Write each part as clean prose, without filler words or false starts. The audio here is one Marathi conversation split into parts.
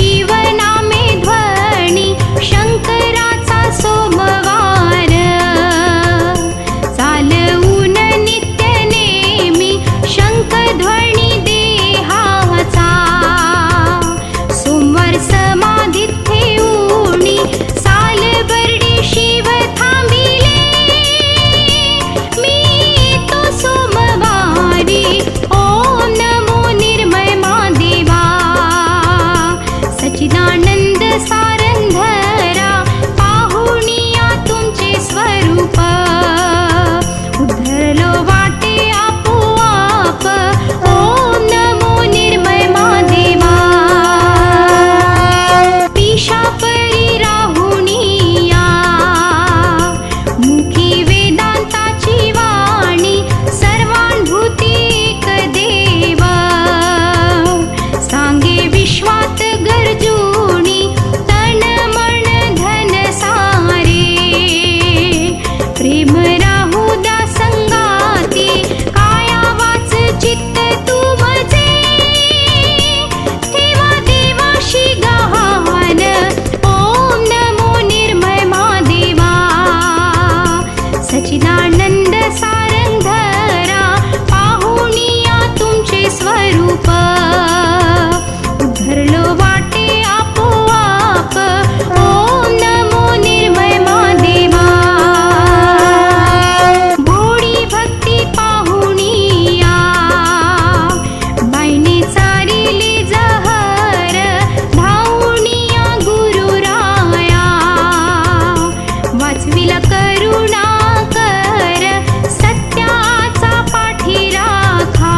शिवनामे ध्वनी शंकराचा सोमवार चालवून नित्य नेमी शंखध्वनी देहाचा सोमवार समाधीत ठेवूनी सालबर्डी शिव थांबिले मी तो सोमवारी ओम नमो निर्मय महादेवा सच्चिदानंद सारंधरा पाहुनिया तुमचे स्वरूप उद्धरलो वाटे आपोआप ओम नमो निर्मय महादेवा पिशापरी राहुनिया मुखी वेदांताची वाणी सर्वानुभूती एक देव सांगे विश्वात गरजूनी तन मन धन सारे प्रेम राहू द्या संगाती काया वाच चित्त तुमचे ठेवा देवाशी गहाण ओम नमो निर्मय महादेवा सच्चिदानंद सारंधरा पाहुनिया तुमचे स्वरूप उद्धरलो वाटे आपोआप ओम नमो निर्मय महादेवा भोळी भक्ती पाहुनिया बाईने चारिले जहर धावूनिया गुरुराया वाचविला करुणा कर सत्याचा पाठी राखा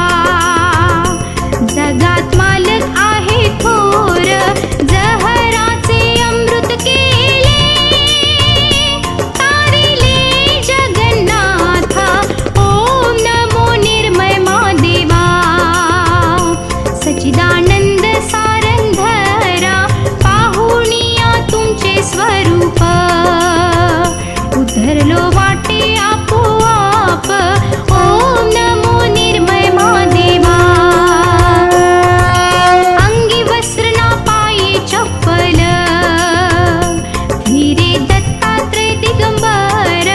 जगात मालक आहे थोर जहराचे अमृत केले तारिले जगन्नाथा ओम नमो निर्मय महादेवा सच्चिदानंद सारंधरा पाहुनिया तुमचे स्वरूप उद्धरलो वाटे आपोआप ओम नमो निर्मय महादेवा अंगी वस्त्र ना पायी चप्पल फिरे दत्तात्रय दिगंबर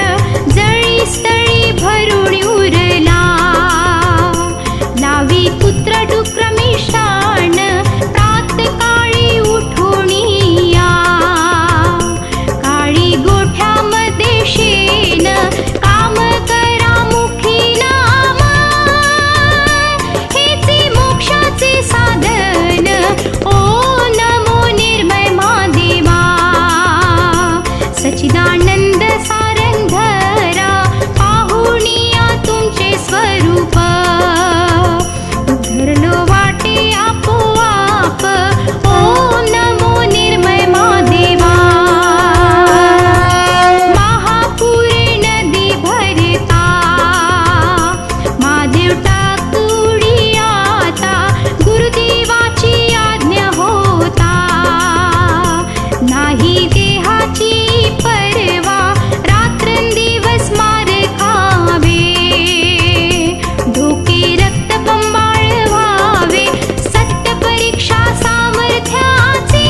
जळी स्थळी भरून उरला लावी पुत्र डुक्र मिष्टान प्रातकाळी उठूनिया काळी गोठ्यामध्ये शेण काम करा मुखी नाम हेचे मोक्षाचे साधन ओम नमो निर्मय महादेवा सच्चिदानंद सारंधरा पाहुनिया तुमचे स्वरूप उद्धरलो वाटे आपोआप ओम नमो निर्मय महादेवा महापुरे नदी भरता महादेव टाकुडी आता गुरुदेवाची आज्ञा होता नाही देहाची परवा रात्रंदिवस मार खावे डोके रक्त बंबाळ व्हावे सत्य परीक्षा सामर्थ्याची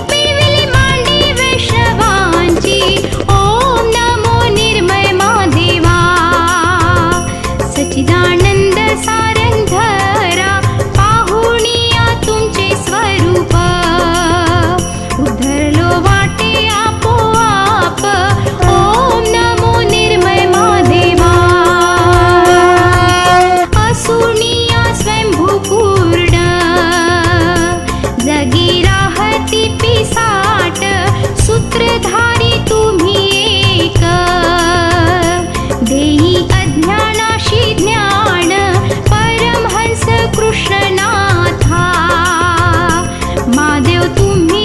पिळविली मांडी वैष्णवांची ओम नमो निर्मय महादेवा सच्चिदानंद सारंधरा पाहुनिया तुमचे स्वरूप उद्धरलो वाटे आपोआप ओम नमो निर्मय महादेवा असुनिया स्वयंभूपूर्ण जगी राहती पिसाट सूत्रधारी तुम्ही एक देई अज्ञानाशी ज्ञान परमहंस कृष्णनाथा महादेव तुम्ही